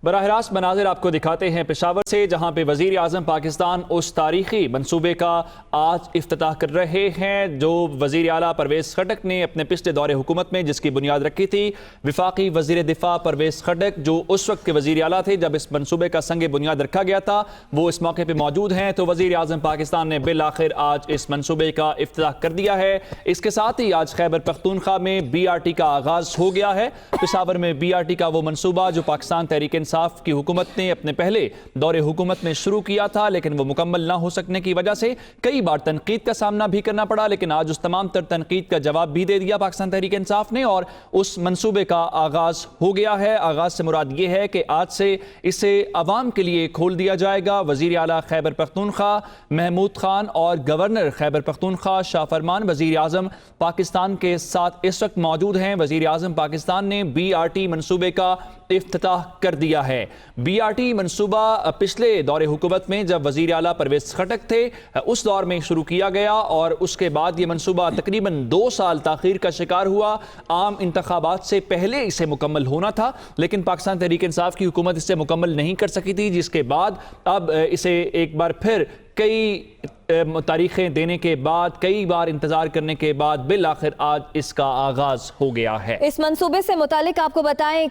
براہ راست مناظر آپ کو دکھاتے ہیں پشاور سے، جہاں پہ وزیر اعظم پاکستان اس تاریخی منصوبے کا آج افتتاح کر رہے ہیں جو وزیر اعلیٰ پرویز خٹک نے اپنے پچھلے دور حکومت میں جس کی بنیاد رکھی تھی۔ وفاقی وزیر دفاع پرویز خٹک جو اس وقت کے وزیر اعلیٰ تھے جب اس منصوبے کا سنگ بنیاد رکھا گیا تھا، وہ اس موقع پہ موجود ہیں۔ تو وزیر اعظم پاکستان نے بالآخر آج اس منصوبے کا افتتاح کر دیا ہے۔ اس کے ساتھ ہی آج خیبر پختونخوا میں BRT کا آغاز ہو گیا ہے۔ پشاور میں BRT کا وہ منصوبہ جو پاکستان تحریک انصاف کی حکومت نے اپنے پہلے دور حکومت میں شروع کیا تھا، لیکن وہ مکمل نہ ہو سکنے کی وجہ سے کئی بار تنقید کا سامنا بھی کرنا پڑا، لیکن آج اس تمام تر تنقید کا جواب بھی دے دیا پاکستان تحریک انصاف نے اور اس منصوبے کا آغاز ہو گیا ہے۔ آغاز سے مراد یہ ہے کہ آج سے اسے عوام کے لیے کھول دیا جائے گا۔ وزیر اعلیٰ خیبر پختونخوا محمود خان اور گورنر خیبر پختونخوا شاہ فرمان وزیر اعظم پاکستان کے ساتھ اس وقت موجود ہیں۔ وزیر اعظم پاکستان نے BRT منصوبے کا افتتاح کر دیا ہے۔ BRT منصوبہ پچھلے دور حکومت میں جب وزیر اعلیٰ پرویز خٹک تھے اس دور میں شروع کیا گیا اور اس کے بعد یہ منصوبہ تقریباً 2 سال تاخیر کا شکار ہوا۔ عام انتخابات سے پہلے اسے مکمل ہونا تھا، لیکن پاکستان تحریک انصاف کی حکومت اسے مکمل نہیں کر سکی تھی، جس کے بعد اب اسے ایک بار پھر کئی تاریخیں دینے کے بعد، کئی بار انتظار کرنے کے بعد بالآخر آج اس کا آغاز ہو گیا ہے۔ اس منصوبے سے متعلق آپ کو بتائیں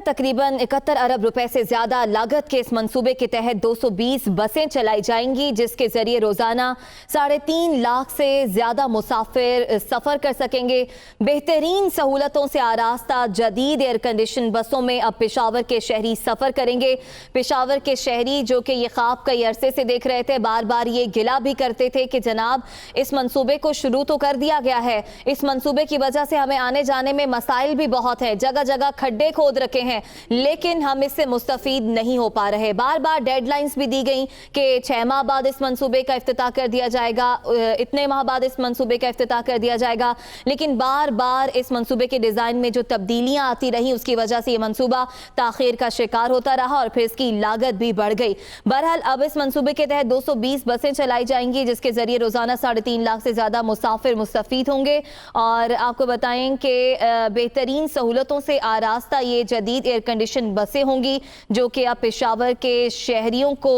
تقریباً 71 ارب روپے سے زیادہ لاگت کے اس منصوبے کے تحت 220 بسیں چلائی جائیں گی، جس کے ذریعے روزانہ 3.5 لاکھ سے زیادہ مسافر سفر کر سکیں گے۔ بہترین سہولتوں سے آراستہ جدید ایئر کنڈیشن بسوں میں اب پشاور کے شہری سفر کریں گے۔ پشاور کے شہری جو کہ یہ خواب کئی عرصے سے دیکھ رہے تھے، بار بار یہ گلا بھی کرتے تھے کہ جناب اس منصوبے کو شروع تو کر دیا گیا ہے، اس منصوبے کی وجہ سے ہمیں آنے جانے میں مسائل بھی بہت ہیں، جگہ جگہ کھڈے کھود رکھے ہیں، لیکن ہم اس سے مستفید نہیں ہو پا رہے۔ بار بار ڈیڈ لائنز بھی دی گئیں کہ 6 ماہ بعد اس منصوبے کا افتتاح کر دیا جائے گا، اتنے ماہ بعد اس منصوبے کا افتتاح کر دیا جائے گا، لیکن بار بار اس منصوبے کے ڈیزائن میں جو تبدیلیاں آتی رہیں اس کی وجہ سے یہ منصوبہ تاخیر کا شکار ہوتا رہا اور پھر اس کی لاگت بھی بڑھ گئی۔ بہرحال اب اس منصوبے کے تحت 220 بسیں چلائی جائیں گی، جس کے ذریعے روزانہ 3.5 لاکھ سے زیادہ مسافر مستفید ہوں گے۔ اور آپ کو بتائیں کہ بہترین سہولتوں سے آراستہ یہ جدید ایئر کنڈیشن بسیں ہوں گی جو کہ اب پشاور کے شہریوں کو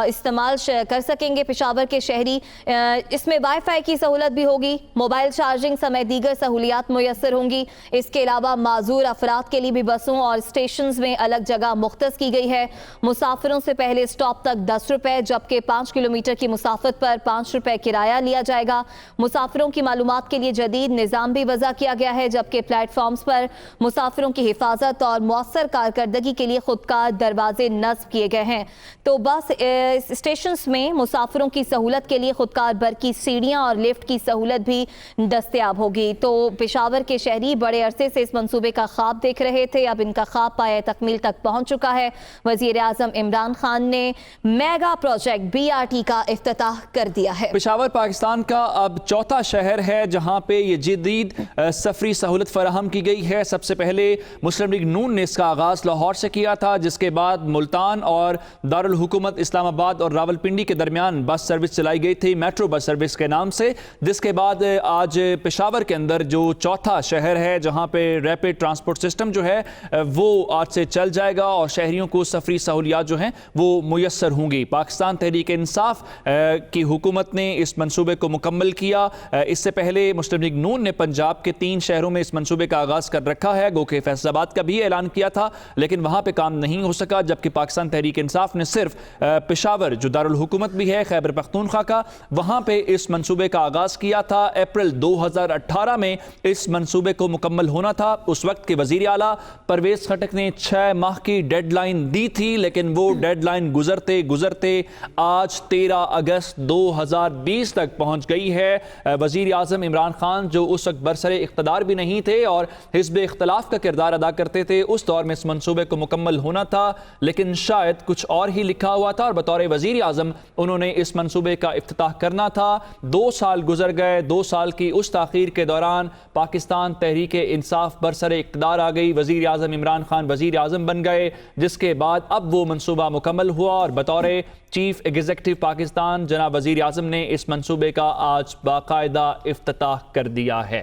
استعمال کر سکیں گے۔ پشاور کے شہری اس میں وائی فائی کی سہولت بھی ہوگی، موبائل چارجنگ سمیت دیگر سہولیات میسر ہوں گی۔ اس کے علاوہ معذور افراد کے لیے بھی بسوں اور اسٹیشنز میں الگ جگہ مختص کی گئی ہے۔ مسافروں سے پہلے اسٹاپ تک 10 روپے جبکہ 5 کلومیٹر کی مسافت پر 5 روپے کرایہ لیا جائے گا۔ مسافروں کی معلومات کے لیے جدید نظام بھی وضع کیا گیا ہے، جبکہ پلیٹ فارمز پر مسافروں کی حفاظت اور مؤثر کارکردگی کے لیے خودکار دروازے نصب کیے گئے ہیں۔ تو بس اسٹیشنز میں مسافروں کی سہولت کے لیے خودکار برقی سیڑھیاں اور لفٹ کی سہولت بھی دستیاب ہوگی۔ تو پشاور کے شہری بڑے عرصے سے اس منصوبے کا خواب دیکھ رہے تھے، اب ان کا خواب پایہ تکمیل تک پہنچ چکا ہے۔ وزیر اعظم عمران خان نے میگا پروجیکٹ BRT کا افتتاح کر دیا ہے۔ پشاور پاکستان کا اب 4تھا شہر ہے جہاں پہ یہ جدید سفری سہولت فراہم کی گئی ہے۔ سب سے پہلے مسلم لیگ نون نے اس کا آغاز لاہور سے کیا تھا، جس کے بعد ملتان اور دارالحکومت اسلام آباد اور راولپنڈی کے درمیان بس سروس چلائی گئی تھی میٹرو بس سروس کے نام سے، جس کے بعد آج پشاور کے اندر جو 4تھا شہر ہے جہاں پہ ریپڈ ٹرانسپورٹ سسٹم جو ہے وہ آج سے چل جائے گا اور شہریوں کو سفری سہولیات جو ہیں وہ میسر ہوں گی۔ پاکستان تحریک انصاف کی حکومت نے اس منصوبے کو مکمل کیا۔ اس سے پہلے مسلم لیگ نون نے پنجاب کے 3 شہروں میں اس منصوبے کا آغاز کر رکھا ہے، گو کہ فیصل آباد کا بھی اعلان کیا تھا لیکن وہاں پہ کام نہیں ہو سکا، جبکہ پاکستان تحریک انصاف نے صرف پشاور جو دارالحکومت بھی ہے خیبر پختونخوا کا، وہاں پہ اس منصوبے کا آغاز کیا تھا۔ اپریل 2018 میں اس منصوبے کو مکمل ہونا تھا۔ اس وقت کے وزیر اعلیٰ پرویز خٹک نے 6 ماہ کی ڈیڈ لائن دی تھی، لیکن وہ ڈیڈ لائن گزرتے گزرتے آج 13 اگست 2020 تک پہنچ گئی ہے۔ وزیر اعظم عمران خان جو اس وقت برسر اقتدار بھی نہیں تھے اور حزب اختلاف کا کردار ادا کرتے تھے، اس دور میں اس منصوبے کو مکمل ہونا تھا، لیکن شاید کچھ اور ہی لکھا ہوا تھا اور بطور وزیر اعظم انہوں نے اس منصوبے کا افتتاح کرنا تھا۔ 2 سال گزر گئے، 2 سال کی اس تاخیر کے دوران پاکستان تحریک انصاف برسر اقتدار آ گئی، وزیر اعظم عمران خان وزیر اعظم بن گئے، جس کے بعد اب وہ منصوبہ مکمل ہوا اور بطور چیف ایگزیکٹو پاکستان جناب وزیر اعظم نے اس منصوبے کا آج باقاعدہ افتتاح کر دیا ہے۔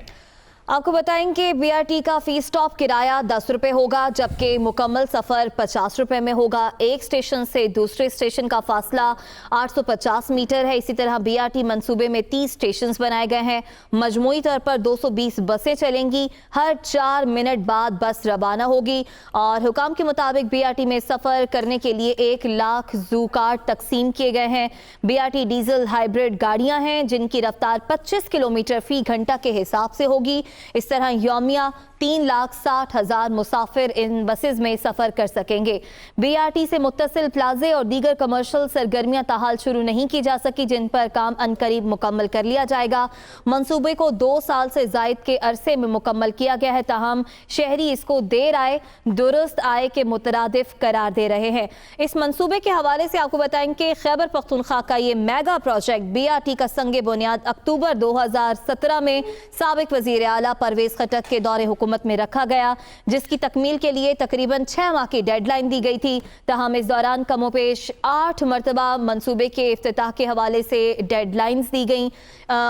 आपको बताएं कि बीआरटी का फी स्टॉप किराया 10 रुपए होगा, जबकि मुकम्मल सफ़र 50 रुपए में होगा। एक स्टेशन से दूसरे स्टेशन का फासला 850 मीटर है। इसी तरह बीआरटी मंसूबे में 30 स्टेशन बनाए गए हैं। मजमूई तौर पर 220 बसें चलेंगी। हर 4 मिनट बाद बस रवाना होगी और हुकाम के मुताबिक बीआरटी में सफ़र करने के लिए 1 लाख जू कार्ड तकसीम किए गए हैं। बीआरटी डीजल हाइब्रिड गाड़ियां हैं जिनकी रफ्तार 25 किलोमीटर फी घंटा के हिसाब से होगी। इस तरह यौमिया 3,60,000 मुसाफिर इन बसेस में सफर कर सकेंगे। बीआरटी से मुत्तसिल प्लाजे और दीगर कमर्शियल सरगर्मियां ताहाल शुरू नहीं की जा सकी, जिन पर काम अनकरीब मुकम्मल कर लिया जाएगा। मंसूबे को 2 साल से जायद के अरसे में मुकम्मल किया गया है, ताहम शहरी इसको देर आए दुरुस्त आए के मुतरादिफ करार दे रहे हैं। इस मंसूबे के हवाले से आपको बताएं कि खैबर पख्तूनख्वा का ये मेगा प्रोजेक्ट बीआरटी का संगे बुनियाद अक्टूबर 2017 में साबिक वजीर आला परवेज खटक के दौरे हुकूमत में रखा गया, जिसकी तकमील के लिए तकरीबन 6 माह की डेडलाइन दी गई थी। तहम इस दौरान कमोपेश 8 मरतबा मंसूबे के इफ्तिताह के हवाले से डेडलाइंस दी गई।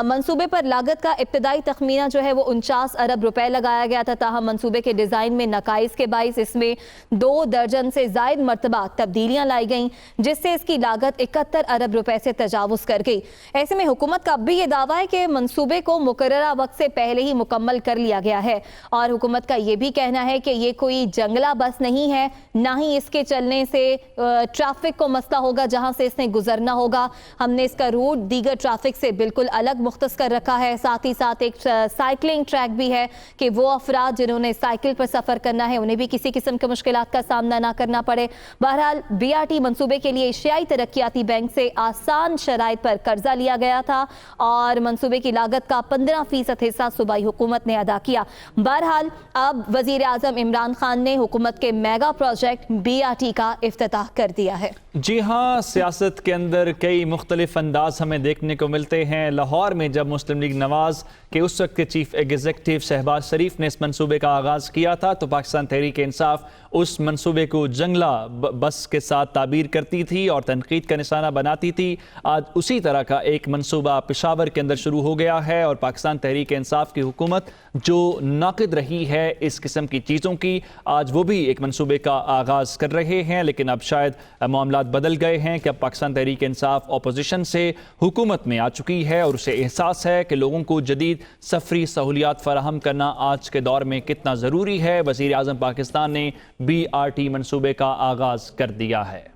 मंसूबे पर लागत का इब्तदाई तखमीना जो है वो 49 अरब रुपए लगाया गया था। ताहम मंसूबे के डिज़ाइन में नकाइस के बाइस इसमें 2 दर्जन से जायद मरतबा तब्दीलियां लाई गईं, जिससे इसकी लागत 71 अरब रुपए से तजावुज़ कर गई। ऐसे में हुकूमत का अब भी ये दावा है कि मंसूबे को मुकर्ररा वक्त से पहले ही मुकम्मल कर लिया गया है और हुकूमत का ये भी कहना है कि ये कोई जंगला बस नहीं है, ना ही इसके चलने से ट्रैफिक को मसला होगा जहां से इसने गुजरना होगा। हमने इसका रूट दीगर ट्रैफिक से बिल्कुल अलग मुख्तस कर रखा है। साथ ही साथ एक साइकिलिंग ट्रैक भी है कि वो अफराद जिन्होंने साइकिल पर सफ़र करना है उन्हें भी किसी किस्म के मुश्किलात का सामना ना करना पड़े। बहरहाल बीआरटी मंसूबे के लिए एशियाई तरक्याती बैंक से आसान शराइत पर कर्जा लिया गया था और मंसूबे की लागत का 15% हिस्सा सूबाई हुकूमत ने अदा किया। बहरहाल अब वजीर आज़म इमरान खान ने हुकूमत के मेगा प्रोजेक्ट बीआरटी का इफ्तिताह कर दिया है। जी हाँ, सियासत के अंदर कई मुख्तलिफ अंदाज हमें देखने को मिलते हैं। लाहौर में जब मुस्लिम लीग नवाज़ के उस वक्त के चीफ एग्जीक्यूटिव शहबाज शरीफ ने इस मंसूबे का आगाज़ किया था तो पाकिस्तान तहरीक इंसाफ उस मंसूबे को जंगला बस के साथ ताबीर करती थी और तनकीद का निशाना बनाती थी। आज उसी तरह का एक मंसूबा पेशावर के अंदर शुरू हो गया है और पाकिस्तान तहरीक इंसाफ की हुकूमत जो नाक़िद रही है इस किस्म की चीज़ों की, आज वो भी एक मंसूबे का आगाज़ कर रहे हैं। लेकिन अब शायद मामलात बदल गए हैं कि अब पाकिस्तान तहरीक इंसाफ अपोजिशन से हुकूमत में आ चुकी है और उसे एहसास है कि लोगों को जदीद सफरी सहूलियात फराहम करना आज के दौर में कितना ज़रूरी है। वज़ीर आज़म पाकिस्तान ने बीआरटी मंसूबे का आगाज़ कर दिया है।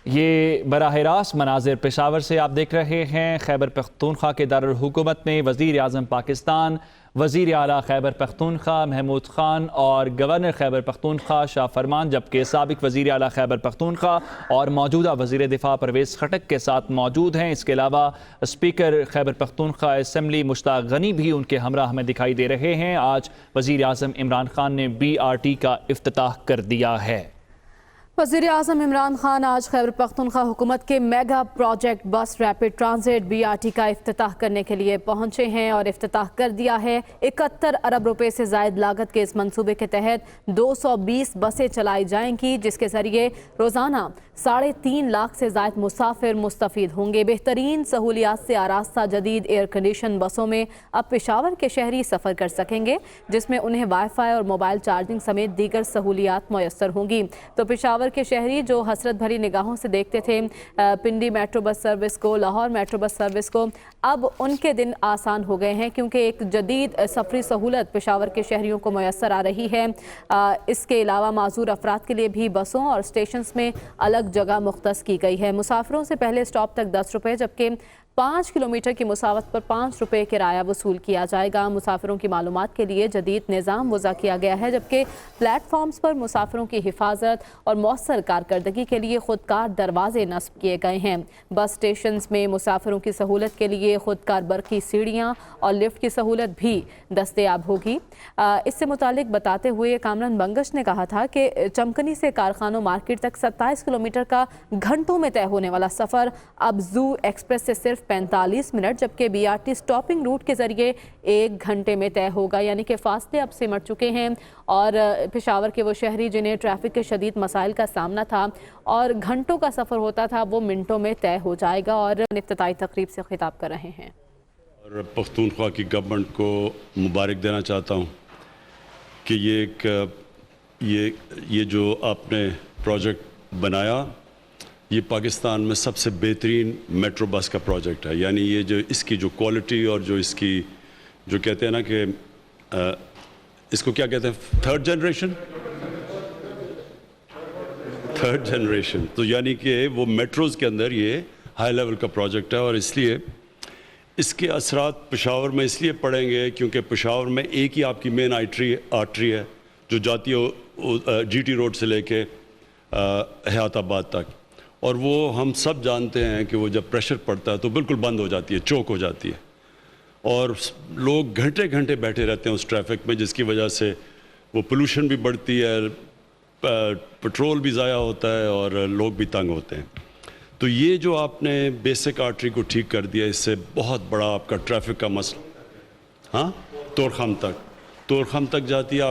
ये बराह रास्त मनाजिर पेशावर से आप देख रहे हैं। खैबर पख्तूनख्वा के दारुल हुकूमत में वज़ीर आज़म पाकिस्तान, वज़ीर आला खैबर पख्तूनख्वा महमूद खान और गवर्नर खैबर पख्तूनख्वा शाह फरमान, जबकि साबिक वज़ीर आला खैबर पख्तूनख्वा और मौजूदा वज़ीर दिफा परवेज़ खटक के साथ मौजूद हैं। इसके अलावा स्पीकर खैबर पख्तूनख्वा असम्बली मुश्ताक गनी भी उनके हमरा हमें दिखाई दे रहे हैं। आज वज़ीर आज़म इमरान खान ने बीआरटी का इफ्तिताह कर दिया है। वज़ीर आज़म इमरान खान आज खैबर पख्तूनख्वा हुकूमत के मेगा प्रोजेक्ट बस रैपिड ट्रांजिट बीआरटी का इफ्तिताह करने के लिए पहुंचे हैं और इफ्तिताह कर दिया है। 71 अरब रुपए से ज़ायद लागत के इस मंसूबे के तहत 220 बसें चलाई जाएंगी, जिसके ज़रिए रोज़ाना 3.5 लाख से ज़ायद मुसाफिर मुस्तफ़ीद होंगे। बेहतरीन सहूलियात से आरास्ता जदीद एयर कंडीशन बसों में अब पेशावर के शहरी सफ़र कर सकेंगे, जिसमें उन्हें वाईफाई और मोबाइल चार्जिंग समेत दीगर सहूलियात मैसर होंगी। तो पेशावर के शहरी जो हसरत भरी निगाहों से देखते थे पिंडी मेट्रो बस सर्विस को, लाहौर मेट्रो बस सर्विस को, अब उनके दिन आसान हो गए हैं क्योंकि एक जदीद सफरी सहूलत पेशावर के शहरियों को मैसर आ रही है। इसके अलावा माजूर अफराद के लिए भी बसों और स्टेशन में अलग जगह मुख्तस की गई है। मुसाफिरों से पहले स्टॉप तक 10 रुपये जबकि 5 किलोमीटर की मुसाफत पर 5 रुपये किराया वसूल किया जाएगा। मुसाफिरों की मालूमात के लिए जदीद निज़ाम वज़ा किया गया है, जबकि प्लेटफॉर्म्स पर मुसाफिरों की हिफाजत और मौसर कारकर्दगी के लिए खुदकार दरवाजे नस्ब किए गए हैं। बस स्टेशन में मुसाफिरों की सहूलत के लिए खुदकार बरकी सीढ़ियाँ और लिफ्ट की सहूलत भी दस्तयाब होगी। इससे मुतालिक बताते हुए कामरान बंगश ने कहा था कि चमकनी से कारखानों मार्केट तक 27 किलोमीटर का घंटों में तय होने वाला सफ़र अब जू एक्सप्रेस से सिर्फ صرف 45 منٹ، جبکہ BRT اسٹاپنگ روٹ کے ذریعے 1 گھنٹے میں طے ہوگا، یعنی کہ فاصلے اب سمٹ چکے ہیں اور پشاور کے وہ شہری جنہیں ٹریفک کے شدید مسائل کا سامنا تھا اور گھنٹوں کا سفر ہوتا تھا، وہ منٹوں میں طے ہو جائے گا۔ اور افتتاحی تقریب سے خطاب کر رہے ہیں۔ اور پختونخوا کی گورنمنٹ کو مبارک دینا چاہتا ہوں کہ یہ جو آپ نے پروجیکٹ بنایا، یہ پاکستان میں سب سے بہترین میٹرو بس کا پروجیکٹ ہے۔ یعنی یہ جو اس کی جو کوالٹی اور جو اس کی جو کہتے ہیں نا کہ اس کو کیا کہتے ہیں، تھرڈ جنریشن، تو یعنی کہ وہ میٹروز کے اندر یہ ہائی لیول کا پروجیکٹ ہے، اور اس لیے اس کے اثرات پشاور میں اس لیے پڑیں گے کیونکہ پشاور میں ایک ہی آپ کی مین آرٹری ہے جو جاتی ہے GT روڈ سے لے کے حیات آباد تک، اور وہ ہم سب جانتے ہیں کہ وہ جب پریشر پڑتا ہے تو بالکل بند ہو جاتی ہے، چوک ہو جاتی ہے، اور لوگ گھنٹے گھنٹے بیٹھے رہتے ہیں اس ٹریفک میں، جس کی وجہ سے وہ پولوشن بھی بڑھتی ہے، پٹرول بھی ضائع ہوتا ہے اور لوگ بھی تنگ ہوتے ہیں۔ تو یہ جو آپ نے بیسک آرٹری کو ٹھیک کر دیا، اس سے بہت بڑا آپ کا ٹریفک کا مسئلہ تورخم تک جاتی ہے،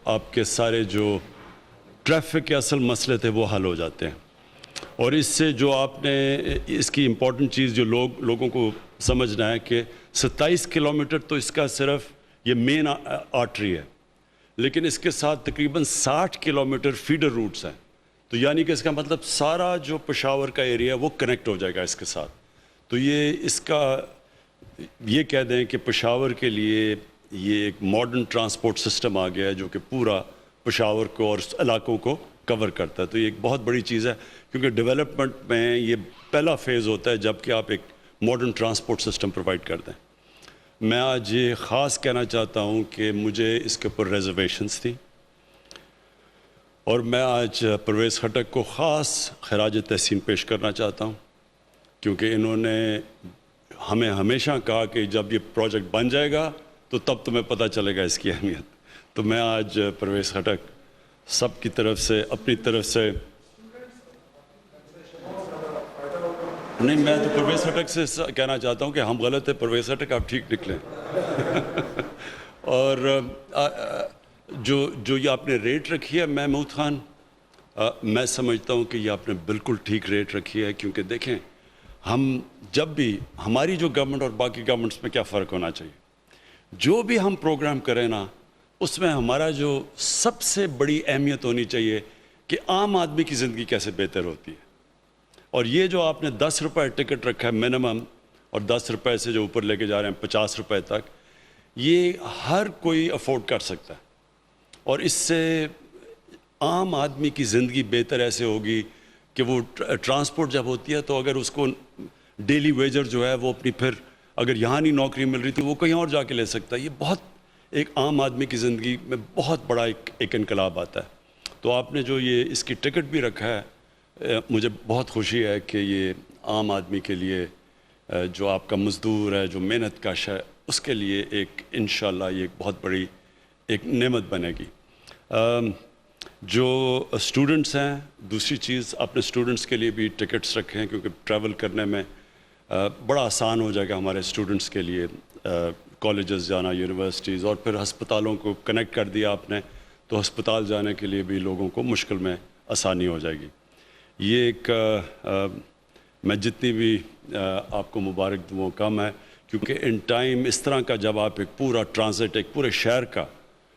آپ کے سارے جو ٹریفک کے اصل مسئلے تھے وہ حل ہو جاتے ہیں۔ اور اس سے جو آپ نے اس کی امپورٹنٹ چیز جو لوگوں کو سمجھنا ہے کہ 27 کلومیٹر تو اس کا صرف یہ مین آرٹری ہے، لیکن اس کے ساتھ تقریباً 60 کلومیٹر فیڈر روٹس ہیں، تو یعنی کہ اس کا مطلب سارا جو پشاور کا ایریا وہ کنیکٹ ہو جائے گا اس کے ساتھ۔ تو یہ کہہ دیں کہ پشاور کے لیے یہ ایک ماڈرن ٹرانسپورٹ سسٹم آ گیا ہے جو کہ پورا پشاور کو اور علاقوں کو کور کرتا ہے۔ تو یہ ایک بہت بڑی چیز ہے، کیونکہ ڈیولپمنٹ میں یہ پہلا فیز ہوتا ہے جب کہ آپ ایک ماڈرن ٹرانسپورٹ سسٹم پرووائڈ کر دیں۔ میں آج یہ خاص کہنا چاہتا ہوں کہ مجھے اس کے اوپر ریزرویشنز تھی، اور میں آج پرویز خٹک کو خاص خراج تحسین پیش کرنا چاہتا ہوں، کیونکہ انہوں نے ہمیں ہمیشہ کہا کہ جب یہ پروجیکٹ بن جائے گا تو تب تمہیں پتہ چلے گا اس کی اہمیت۔ تو میں آج پرویز خٹک سب کی طرف سے اپنی طرف سے نہیں، میں تو پرویز خٹک سے کہنا چاہتا ہوں کہ ہم غلط ہیں، پرویز خٹک آپ ٹھیک نکلیں۔ اور جو یہ آپ نے ریٹ رکھی ہے محمود خان، میں سمجھتا ہوں کہ یہ آپ نے بالکل ٹھیک ریٹ رکھی ہے، کیونکہ دیکھیں ہم جب بھی ہماری جو گورنمنٹ اور باقی گورنمنٹس میں کیا فرق ہونا چاہیے، جو بھی ہم پروگرام کریں نا، اس میں ہمارا جو سب سے بڑی اہمیت ہونی چاہیے کہ عام آدمی کی زندگی کیسے بہتر ہوتی ہے۔ اور یہ جو آپ نے 10 روپے ٹکٹ رکھا ہے منیمم، اور 10 روپے سے جو اوپر لے کے جا رہے ہیں 50 روپے تک، یہ ہر کوئی افورڈ کر سکتا ہے، اور اس سے عام آدمی کی زندگی بہتر ایسے ہوگی کہ وہ ٹرانسپورٹ جب ہوتی ہے تو اگر اس کو ڈیلی ویجر جو ہے وہ اپنی پھر اگر یہاں نہیں نوکری مل رہی تھی وہ کہیں اور جا کے لے سکتا ہے۔ یہ بہت ایک عام آدمی کی زندگی میں بہت بڑا ایک انقلاب آتا ہے۔ تو آپ نے جو یہ اس کی ٹکٹ بھی رکھا ہے، مجھے بہت خوشی ہے کہ یہ عام آدمی کے لیے، جو آپ کا مزدور ہے، جو محنت کش ہے، اس کے لیے ایک انشاءاللہ یہ ایک بہت بڑی ایک نعمت بنے گی۔ جو اسٹوڈنٹس ہیں، دوسری چیز آپ نے اسٹوڈنٹس کے لیے بھی ٹکٹس رکھے ہیں، کیونکہ ٹریول کرنے میں بڑا آسان ہو جائے گا ہمارے اسٹوڈنٹس کے لیے، کالجز جانا، یونیورسٹیز، اور پھر ہسپتالوں کو کنیکٹ کر دیا آپ نے تو ہسپتال جانے کے لیے بھی لوگوں کو مشکل میں آسانی ہو جائے گی۔ یہ ایک میں جتنی بھی آپ کو مبارک دوں کم ہے، کیونکہ ان ٹائم اس طرح کا جب آپ ایک پورا ٹرانزٹ ایک پورے شہر کا،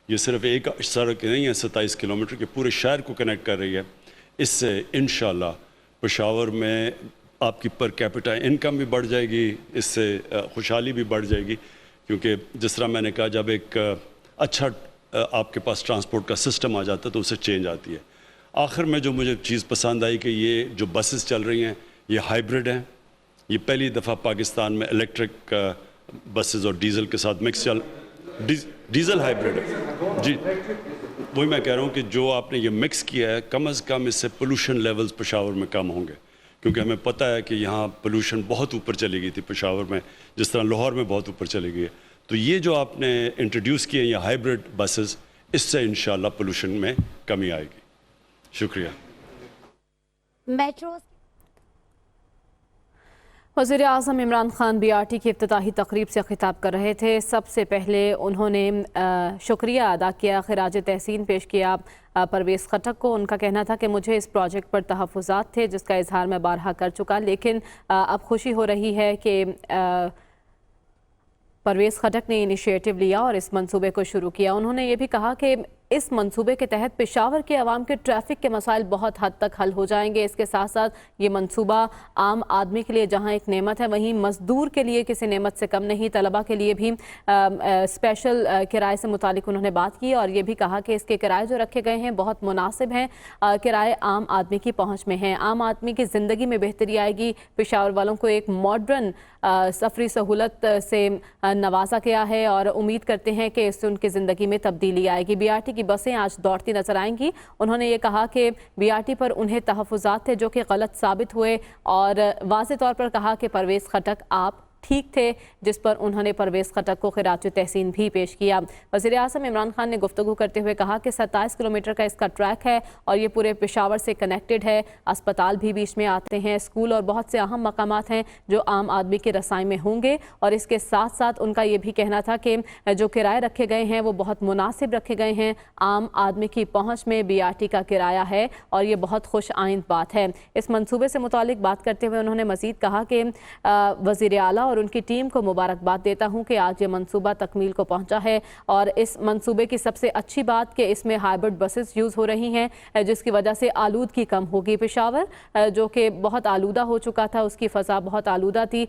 یہ صرف ایک سڑک نہیں ہے 27 کلومیٹر کے، پورے شہر کو کنیکٹ کر رہی ہے، اس سے انشاءاللہ پشاور میں آپ کی پر کیپٹا انکم بھی بڑھ جائے گی، اس سے خوشحالی بھی بڑھ جائے گی، کیونکہ جس طرح میں نے کہا جب ایک اچھا آپ کے پاس ٹرانسپورٹ کا سسٹم آ جاتا ہے تو اسے چینج آتی ہے۔ آخر میں جو مجھے چیز پسند آئی کہ یہ جو بسز چل رہی ہیں یہ ہائیبرڈ ہیں، یہ پہلی دفعہ پاکستان میں الیکٹرک بسز اور ڈیزل کے ساتھ مکس ڈیزل ہائیبرڈ ہے جی، وہی میں کہہ رہا ہوں کہ جو آپ نے یہ مکس کیا ہے کم از کم اس سے پولوشن لیولز پشاور میں کم ہوں گے، کیونکہ ہمیں پتہ ہے کہ یہاں پولوشن بہت اوپر چلی گئی تھی پشاور میں، جس طرح لاہور میں بہت اوپر چلی گئی ہے۔ تو یہ جو آپ نے انٹروڈیوس کیے ہیں یہ ہائیبرڈ بسز، اس سے انشاءاللہ پولوشن میں کمی آئے گی۔ شکریہ۔ میٹرو वज़ीर आज़म इमरान खान BRT की इफ्तिताही तकरीब से खिताब कर रहे थे। सबसे पहले उन्होंने शुक्रिया अदा किया, खिराज तहसीन पेश किया परवेज़ खटक को। उनका कहना था कि मुझे इस प्रोजेक्ट पर तहफ़्फ़ुज़ात थे जिसका इजहार मैं बारहा कर चुका, लेकिन अब खुशी हो रही है कि परवेज़ खटक ने इनिशिएटिव लिया और इस मंसूबे को शुरू किया। उन्होंने ये भी कहा कि इस मंसूबे के तहत पेशावर के अवाम के ट्रैफिक के मसाइल बहुत हद तक हल हो जाएंगे। इसके साथ साथ ये मंसूबा आम आदमी के लिए जहां एक नेमत है, वहीं मजदूर के लिए किसी नेमत से कम नहीं। तलबा के लिए भी स्पेशल किराए से मुतालिक उन्होंने बात की और ये भी कहा कि इसके किराए जो रखे गए हैं बहुत मुनासिब हैं, किराए आम आदमी की पहुँच में हैं। आम आदमी की ज़िंदगी में बेहतरी आएगी। पेशावर वालों को एक मॉडर्न सफरी सहूलत से नवाजा गया है और उम्मीद करते हैं कि इससे उनकी ज़िंदगी में तब्दीली आएगी। BRT की बसें आज दौड़ती नजर आएंगी। उन्होंने ये कहा कि BRT पर उन्हें तहफ़्फ़ुज़ात थे जो कि गलत साबित हुए और वाज़े तौर पर कहा कि परवेज़ खटक आप ठीक थे, जिस पर उन्होंने परवेज़ खटक को खिराज तहसीन भी पेश किया। वज़ीर आज़म इमरान खान ने गुफ्तगू करते हुए कहा कि 27 किलोमीटर का इसका ट्रैक है और ये पूरे पेशावर से कनेक्टेड है। अस्पताल भी बीच में आते हैं, स्कूल और बहुत से अहम मकामात हैं जो आम आदमी के रसाई में होंगे। और इसके साथ साथ उनका ये भी कहना था कि जो किराए रखे गए हैं वो बहुत मुनासिब रखे गए हैं। आम आदमी की पहुँच में BRT का किराया है और ये बहुत खुश आइंद बात है। इस मनसूबे से मुतालिक बात करते हुए उन्होंने मज़ीद कहा कि वज़ीर आला और उनकी टीम को मुबारकबाद देता हूं कि आज ये मंसूबा तकमील को पहुंचा है। और इस मंसूबे की सबसे अच्छी बात कि इसमें हाइब्रिड बसेस यूज़ हो रही हैं, जिसकी वजह से आलूदगी कम होगी। पेशावर जो कि बहुत आलूदा हो चुका था, उसकी फ़ज़ा बहुत आलूदा थी,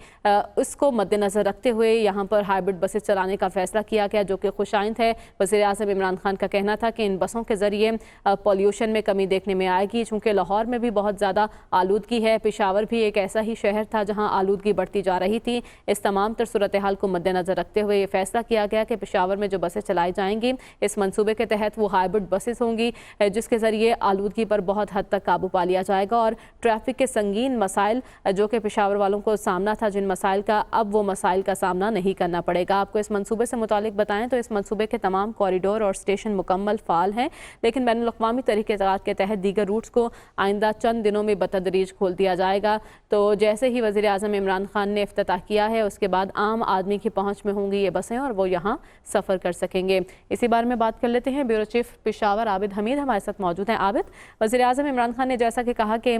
उसको मद्देनज़र रखते हुए यहाँ पर हाइब्रिड बसेस चलाने का फ़ैसला किया गया जो कि खुशाइंद है। वज़ीर आज़म इमरान खान का कहना था कि इन बसों के ज़रिए पॉल्यूशन में कमी देखने में आएगी, चूँकि लाहौर में भी बहुत ज़्यादा आलूदगी है। पेशावर भी एक ऐसा ही शहर था जहाँ आलूदगी बढ़ती जा रही थी। इस तमाम तर सूरत हाल को मद्देनज़र रखते हुए ये फैसला किया गया कि पेशावर में जो बसें चलाई जाएंगी इस मंसूबे के तहत वो हाइब्रिड बसेस होंगी, जिसके ज़रिए आलूदगी पर बहुत हद तक काबू पा लिया जाएगा। और ट्रैफिक के संगीन मसाइल जो कि पेशावर वालों को सामना था, जिन मसाइल का, अब वो मसाइल का सामना नहीं करना पड़ेगा। आपको इस मंसूबे से मुतालिक बताएं तो इस मंसूबे के तमाम कॉरिडोर और स्टेशन मुकम्मल फ़ाल हैं, लेकिन बैनुल-अक़वामी तरीक़ेकार के तहत दीगर रूट्स को आइंदा चंद दिनों में बतदरीज खोल दिया जाएगा। तो जैसे ही वज़ीर आज़म इमरान खान ने इफ्तिताह किया है उसके बाद आम आदमी की पहुंच में होंगी ये बसें और वो यहाँ सफ़र कर सकेंगे। इसी बारे में बात कर लेते हैं। ब्यूरो चीफ पेशावर आबिद हमीद हमारे साथ मौजूद हैं। आबिद, वज़ीर आज़म इमरान खान ने जैसा कि कहा कि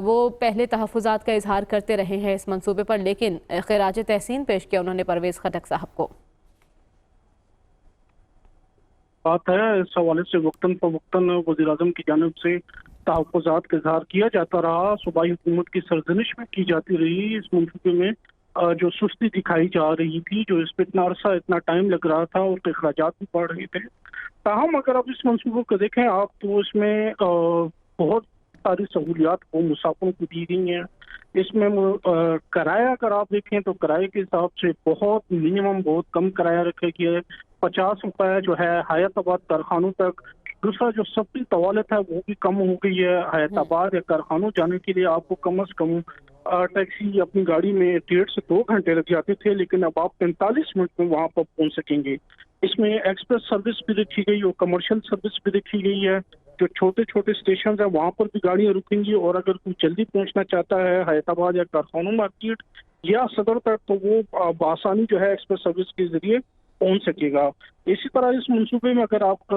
वो पहले तहफ़्फ़ुज़ात का इजहार करते रहे हैं इस मंसूबे पर, लेकिन खिराज तहसीन पेश किया उन्होंने परवेज़ खटक साहब को। बात है इस हवाले से वक्तन फ़वक्तन वज़ीर आज़म की जानिब से तहफ़्फ़ुज़ात का इजहार किया जाता रहा। सूबाई हुकूमत की सरजनिश भी की जाती रही। इस मंसूबे में जो सुस्ती दिखाई जा रही थी, जो इस पर इतना अरसा इतना टाइम लग रहा था और अखराजात भी बढ़ रहे थे। ताहम अगर आप इस मंसूबे को देखें आप तो इसमें बहुत सारी सहूलियात को मुसाफिरों को दी गई हैं। इसमें किराया अगर आप देखें तो किराए के हिसाब से बहुत मिनिमम, बहुत कम किराया रखा गया है। 50 रुपये जो है हयाताबाद कारखानों तक। दूसरा जो सफरी तवालत है वो भी कम हो गई है। हयाताबाद या कारखानों जाने के लिए आपको कम अज़ कम टैक्सी अपनी गाड़ी में 1.5 से 2 घंटे लग जाते थे, लेकिन अब आप 45 मिनट में वहाँ पर पहुँच सकेंगे। इसमें एक्सप्रेस सर्विस भी रखी गई और कमर्शियल सर्विस भी रखी गई है। जो छोटे छोटे स्टेशन है वहाँ पर भी गाड़ियाँ रुकेंगी और अगर कोई जल्दी पहुँचना चाहता है हयाताबाद या कारखानों मार्केट या सदर तक तो वो बआसानी जो है एक्सप्रेस सर्विस के जरिए पहुँच सकेगा। इसी तरह इस मंसूबे में अगर आप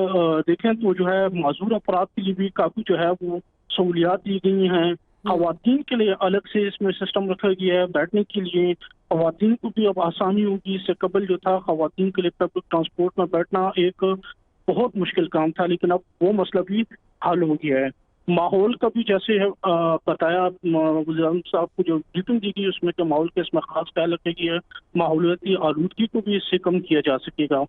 देखें तो जो है माजूर अफराद के लिए भी काफ़ी जो है वो सहूलियात दी गई हैं। ख़वातीन के लिए अलग से इसमें सिस्टम रखा गया है। बैठने के लिए ख़वातीन को भी अब आसानी होगी। इससे कबल जो था ख़वातीन के लिए पब्लिक ट्रांसपोर्ट में बैठना एक बहुत मुश्किल काम था, लेकिन अब वो मसला भी हल हो गया है। माहौल का भी जैसे बताया वज़ीर साहब को जो ब्रीफिंग दी गई उसमें कि माहौल के इसमें खास ख्याल रखा गया है। माहौलियाती आलूदगी को भी इससे कम किया जा सकेगा।